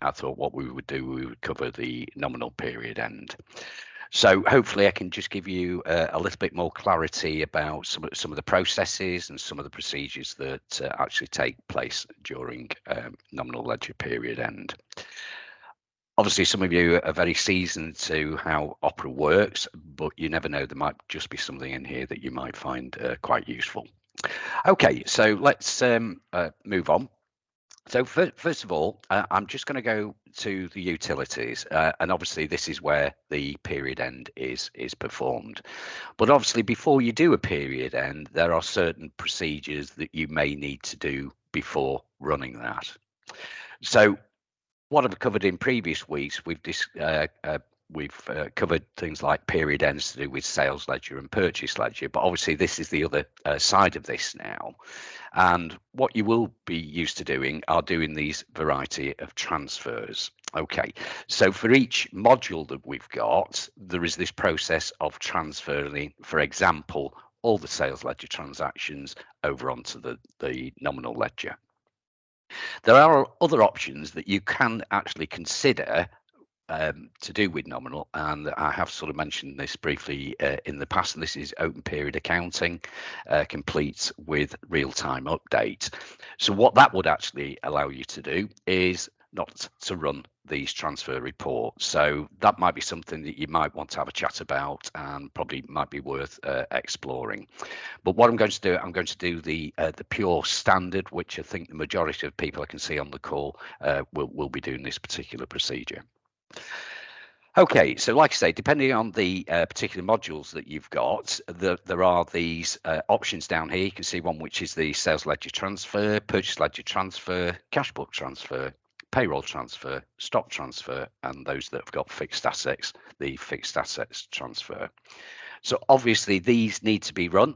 I thought what we would do, we would cover the nominal period end. So hopefully I can just give you a little bit more clarity about some of the processes and some of the procedures that actually take place during nominal ledger period end. Obviously, some of you are very seasoned to how Opera works, but you never know, there might just be something in here that you might find quite useful. Okay, so let's move on. So first of all, I'm just going to go to the utilities, and obviously this is where the period end is performed. But obviously before you do a period end, there are certain procedures that you may need to do before running that. So what I've covered in previous weeks, we've covered things like period ends to do with sales ledger and purchase ledger, but obviously this is the other side of this now. And what you will be used to doing are doing these variety of transfers. Okay, so for each module that we've got, there is this process of transferring, for example, all the sales ledger transactions over onto the nominal ledger. There are other options that you can actually consider to do with nominal, and I have sort of mentioned this briefly in the past, and this is open period accounting, complete with real-time update. So what that would actually allow you to do is not to run these transfer reports. So that might be something that you might want to have a chat about and probably might be worth exploring. But what I'm going to do, I'm going to do the pure standard, which I think the majority of people I can see on the call will be doing this particular procedure. Okay, so like I say, depending on the particular modules that you've got, there are these options down here. You can see one which is the sales ledger transfer, purchase ledger transfer, cash book transfer, payroll transfer, stock transfer, and those that have got fixed assets, the fixed assets transfer. So obviously these need to be run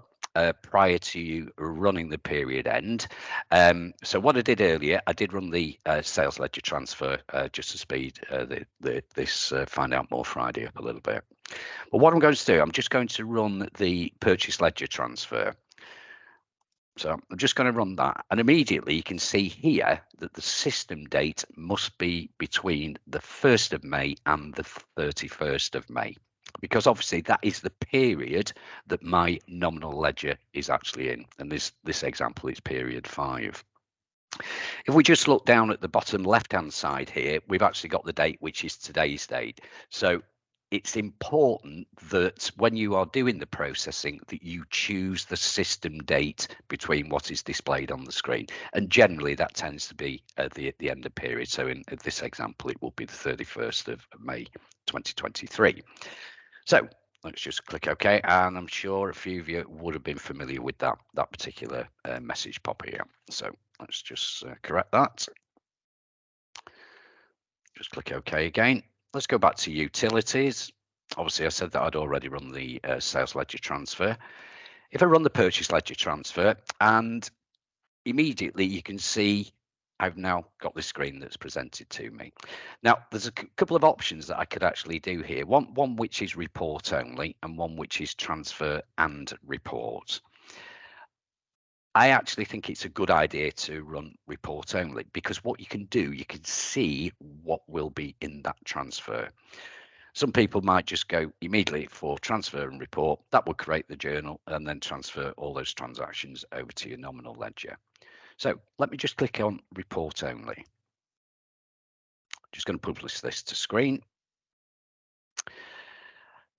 prior to you running the period end. So what I did earlier, I did run the sales ledger transfer just to speed this Find Out More Friday up a little bit. But what I'm going to do, I'm just going to run the purchase ledger transfer. So I'm just going to run that, and immediately you can see here that the system date must be between the 1st of May and the 31st of May. Because obviously that is the period that my nominal ledger is actually in, and this example is period 5. If we just look down at the bottom left hand side here, we've actually got the date, which is today's date. So it's important that when you are doing the processing that you choose the system date between what is displayed on the screen, and generally that tends to be at the end of period. So in this example it will be the 31st of May 2023. So let's just click OK, and I'm sure a few of you would have been familiar with that particular message pop here. So let's just correct that. Just click OK again. Let's go back to utilities. Obviously, I said that I'd already run the sales ledger transfer. If I run the purchase ledger transfer, and immediately you can see I've now got this screen that's presented to me. Now, there's a couple of options that I could actually do here. One which is report only, and one which is transfer and report. I actually think it's a good idea to run report only, because what you can do, you can see what will be in that transfer. Some people might just go immediately for transfer and report. That will create the journal and then transfer all those transactions over to your nominal ledger. So let me just click on report only. Just going to publish this to screen.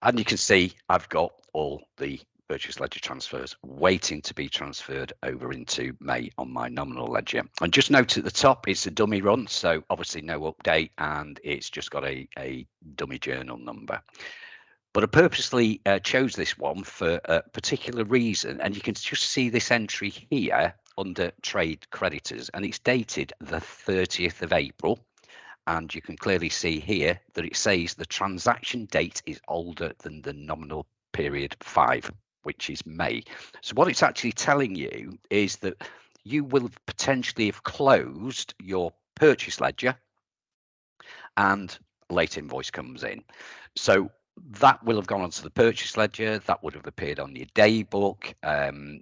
And you can see I've got all the purchase ledger transfers waiting to be transferred over into May on my nominal ledger. And just note at the top, it's a dummy run, so obviously no update, and it's just got a dummy journal number. But I purposely chose this one for a particular reason, and you can just see this entry here under trade creditors, and it's dated the 30th of April. And you can clearly see here that it says the transaction date is older than the nominal period 5, which is May. So what it's actually telling you is that you will potentially have closed your purchase ledger and a late invoice comes in. So that will have gone onto the purchase ledger. That would have appeared on your day book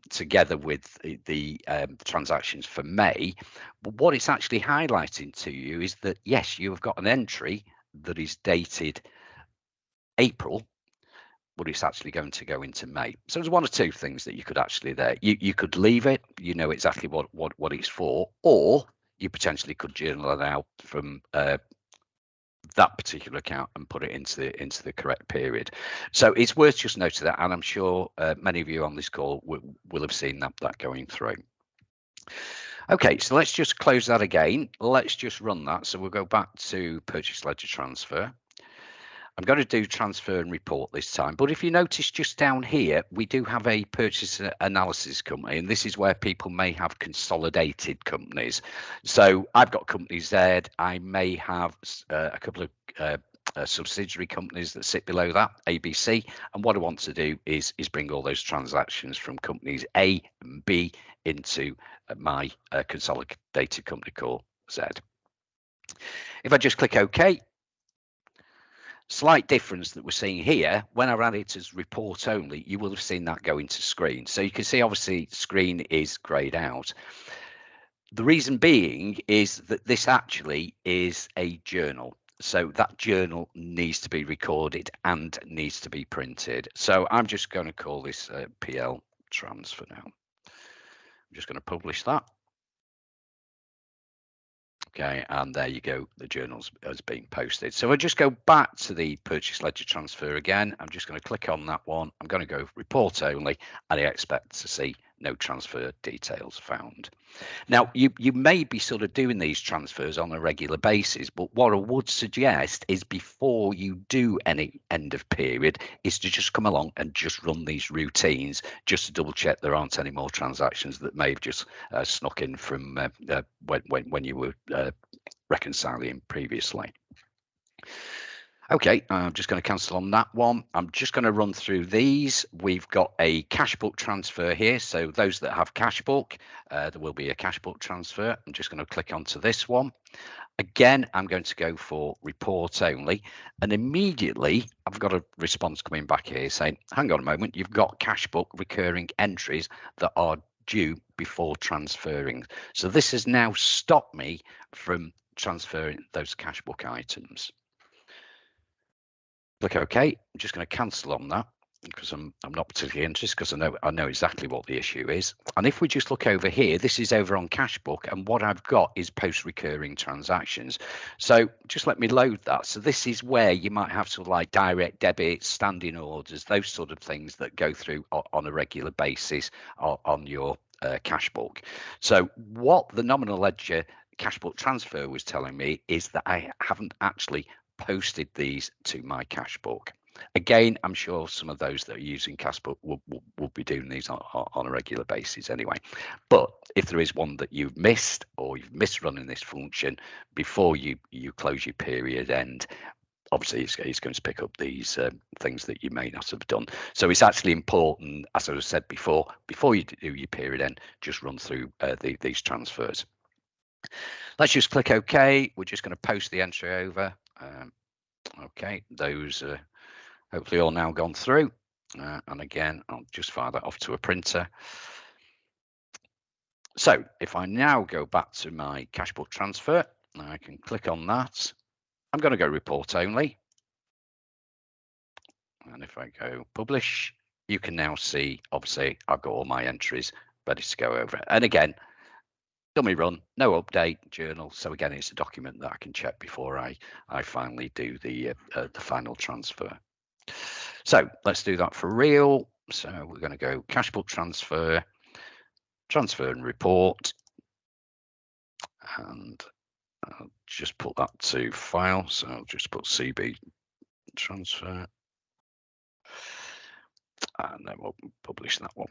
together with the transactions for May. But what it's actually highlighting to you is that, yes, you have got an entry that is dated April, but it's actually going to go into May. So there's one or two things that you could actually there. You could leave it, you know exactly what it's for, or you potentially could journal it out from that particular account and put it into the correct period. So it's worth just noting that, and I'm sure many of you on this call will have seen that going through. Okay, so let's just close that again. Let's just run that. So we'll go back to purchase ledger transfer. I'm going to do transfer and report this time, but if you notice just down here, we do have a purchase analysis company, and this is where people may have consolidated companies. So I've got company Z, I may have a couple of subsidiary companies that sit below that, ABC, and what I want to do is bring all those transactions from companies A and B into my consolidated company called Z. If I just click OK, slight difference that we're seeing here, when I ran it as report only, you will have seen that go into screen. So you can see obviously screen is grayed out. The reason being is that this actually is a journal. So that journal needs to be recorded and needs to be printed. So I'm just going to call this PL transfer now. I'm just going to publish that. Okay, and there you go, the journals has been posted. So I'll just go back to the purchase ledger transfer again. I'm just going to click on that one. I'm going to go report only, and I expect to see no transfer details found. Now, you may be sort of doing these transfers on a regular basis, but what I would suggest is before you do any end of period is to just come along and just run these routines just to double check there aren't any more transactions that may have just snuck in from when you were reconciling previously. Okay, I'm just going to cancel on that one. I'm just going to run through these. We've got a cash book transfer here. So those that have cash book, there will be a cash book transfer. I'm just going to click onto this one. Again, I'm going to go for report only. And immediately I've got a response coming back here saying, hang on a moment, you've got cash book recurring entries that are due before transferring. So this has now stopped me from transferring those cash book items. Click OK. I'm just going to cancel on that because I'm not particularly interested, because I know exactly what the issue is. And if we just look over here, this is over on cash book, and what I've got is post recurring transactions. So just let me load that. So this is where you might have sort of like direct debit, standing orders, those sort of things that go through on a regular basis on your cash book. So what the nominal ledger cash book transfer was telling me is that I haven't actually posted these to my cash book. Again, I'm sure some of those that are using cash book will be doing these on a regular basis anyway. But if there is one that you've missed, or you've missed running this function before you close your period end, obviously it's going to pick up these things that you may not have done. So it's actually important, as I said before you do your period end, just run through these transfers. Let's just click OK. We're just going to post the entry over. Okay, those hopefully all now gone through. And again, I'll just fire that off to a printer. So if I now go back to my cash book transfer, I can click on that. I'm going to go report only. And if I go publish, you can now see, obviously, I've got all my entries ready to go over. And again, dummy run, no update journal. So again, it's a document that I can check before I finally do the final transfer. So let's do that for real. So we're going to go cash book transfer, transfer and report, and I'll just put that to file. So I'll just put CB transfer, and then we'll publish that one.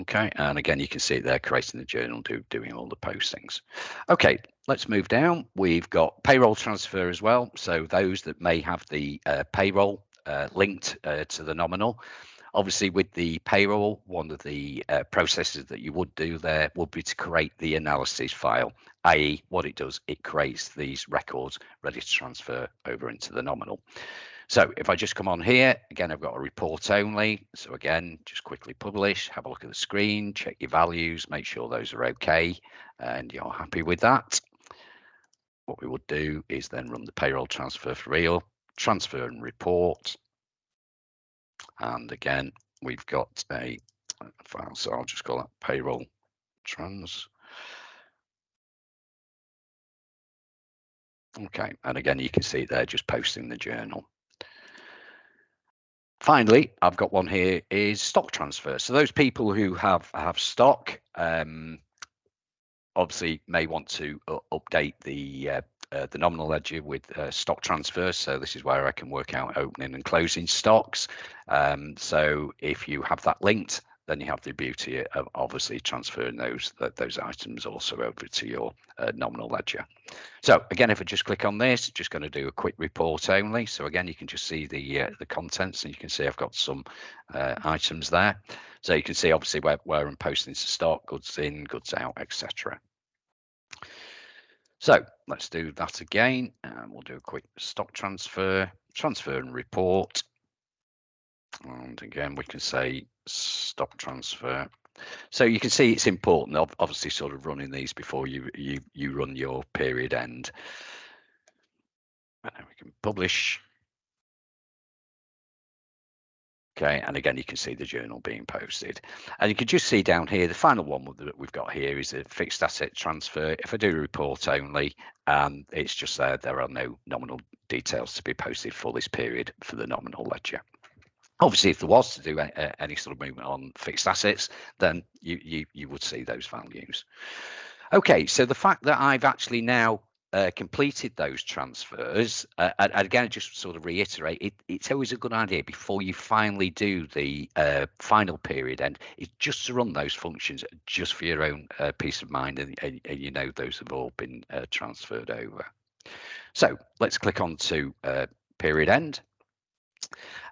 Okay, and again, you can see it there, creating the journal, doing all the postings. Okay, let's move down. We've got payroll transfer as well. So those that may have the payroll linked to the nominal. Obviously, with the payroll, one of the processes that you would do there would be to create the analysis file, i.e. what it does, it creates these records ready to transfer over into the nominal. So if I just come on here, again, I've got a report only. So again, just quickly publish, have a look at the screen, check your values, make sure those are okay, and you're happy with that. What we would do is then run the payroll transfer for real, transfer and report. And again, we've got a file, so I'll just call that payroll trans. Okay, and again, you can see there just posting the journal. Finally, I've got one here is stock transfer. So those people who have stock obviously may want to update the nominal ledger with stock transfer. So this is where I can work out opening and closing stocks. So if you have that linked, then you have the beauty of obviously transferring those items also over to your nominal ledger. So again, if I just click on this, just going to do a quick report only. So again, you can just see the contents, and you can see I've got some items there. So you can see obviously where I'm posting to stock, goods in, goods out, etc. So let's do that again, and we'll do a quick stock transfer and report. And again, we can say stock transfer. So you can see it's important, obviously, sort of running these before you run your period end. And then we can publish. Okay, and again, you can see the journal being posted. And you can just see down here, the final one that we've got here is a fixed asset transfer. If I do a report only, it's just there are no nominal details to be posted for this period for the nominal ledger. Obviously, if there was to do any sort of movement on fixed assets, then you would see those values. Okay, so the fact that I've actually now completed those transfers, and again, just sort of reiterate, it's always a good idea before you finally do the final period end, is just to run those functions just for your own peace of mind, and you know those have all been transferred over. So let's click on to period end.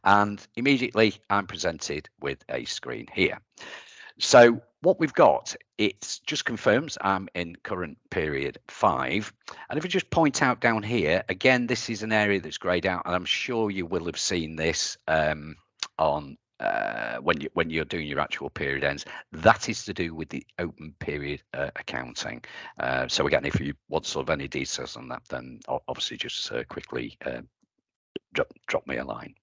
And immediately I'm presented with a screen here. So what we've got, it just confirms I'm in current period 5. And if we just point out down here, again, this is an area that's grayed out, and I'm sure you will have seen this on when you're doing your actual period ends. That is to do with the open period accounting. So again, if you want sort of any details on that, then obviously just quickly drop me a line.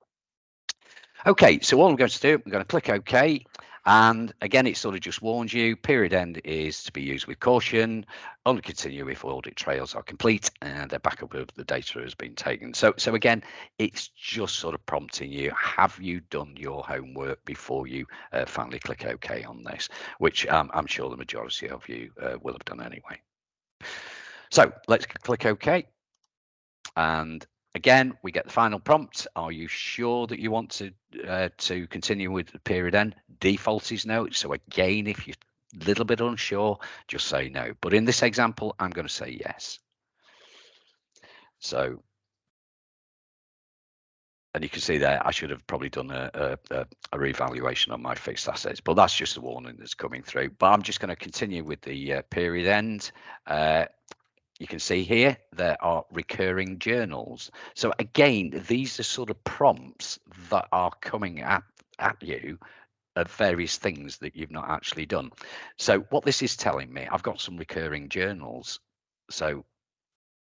Okay, so all I'm going to do, I'm going to click OK. And again, it sort of just warns you, period end is to be used with caution, only continue if audit trails are complete and a backup of the data has been taken. So again, it's just sort of prompting you, have you done your homework before you finally click OK on this, which I'm sure the majority of you will have done anyway. So let's click OK. And again, we get the final prompt. Are you sure that you want to continue with the period end? Default is no. So again, if you're a little bit unsure, just say no. But in this example, I'm going to say yes. So, and you can see there, I should have probably done a revaluation on my fixed assets, but that's just a warning that's coming through. But I'm just going to continue with the period end. You can see here there are recurring journals. So again, these are sort of prompts that are coming at you of various things that you've not actually done. So what this is telling me, I've got some recurring journals, so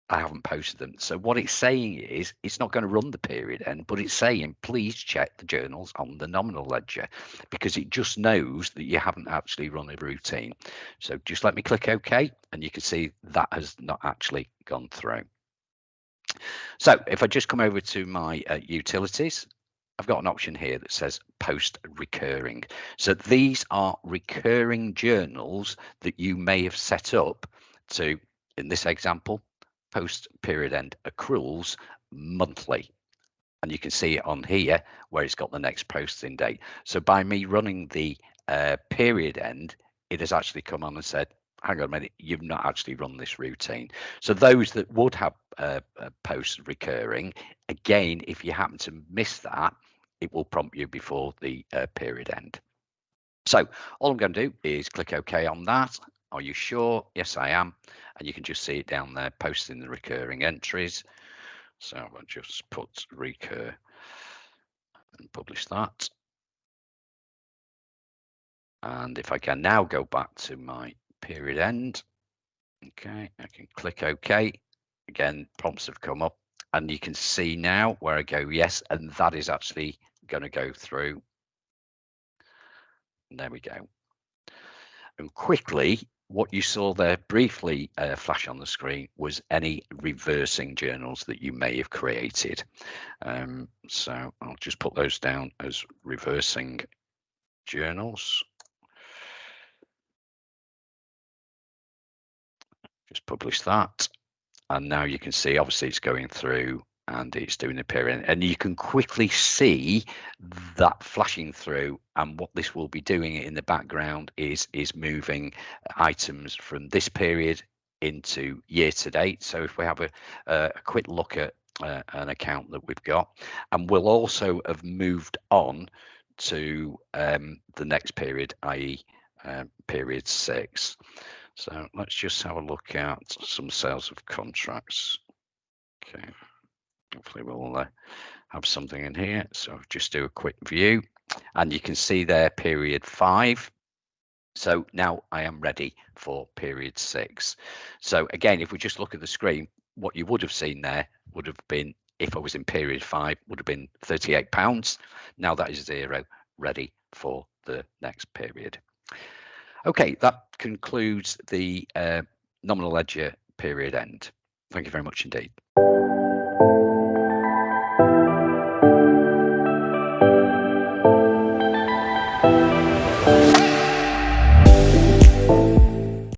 I haven't posted them. So what it's saying is it's not going to run the period end, but it's saying please check the journals on the nominal ledger, because it just knows that you haven't actually run a routine. So just let me click OK, and you can see that has not actually gone through. So if I just come over to my utilities, I've got an option here that says post recurring. So these are recurring journals that you may have set up to, in this example, post period end accruals monthly. And you can see it on here where it's got the next posting date. So by me running the period end, it has actually come on and said, hang on a minute, you've not actually run this routine. So those that would have post recurring, again, if you happen to miss that, it will prompt you before the period end. So all I'm going to do is click OK on that. Are you sure? Yes, I am. And you can just see it down there, posting the recurring entries. So I'll just put recur and publish that. And if I can now go back to my period end, okay, I can click OK. Again, prompts have come up, and you can see now where I go yes, and that is actually going to go through. And there we go. And quickly, what you saw there briefly flash on the screen was any reversing journals that you may have created. So I'll just put those down as reversing journals. Just publish that. And now you can see, obviously, it's going through and it's doing the period. And you can quickly see that flashing through. And what this will be doing in the background is moving items from this period into year to date. So if we have a quick look at an account that we've got, and we'll also have moved on to the next period, i.e. Period 6. So let's just have a look at some sales of contracts. Okay, hopefully we'll have something in here. So just do a quick view, and you can see there period 5. So now I am ready for period 6. So again, if we just look at the screen, what you would have seen there would have been, if I was in period 5, would have been £38. Now that is 0, ready for the next period. Okay, that concludes the nominal ledger period end. Thank you very much indeed.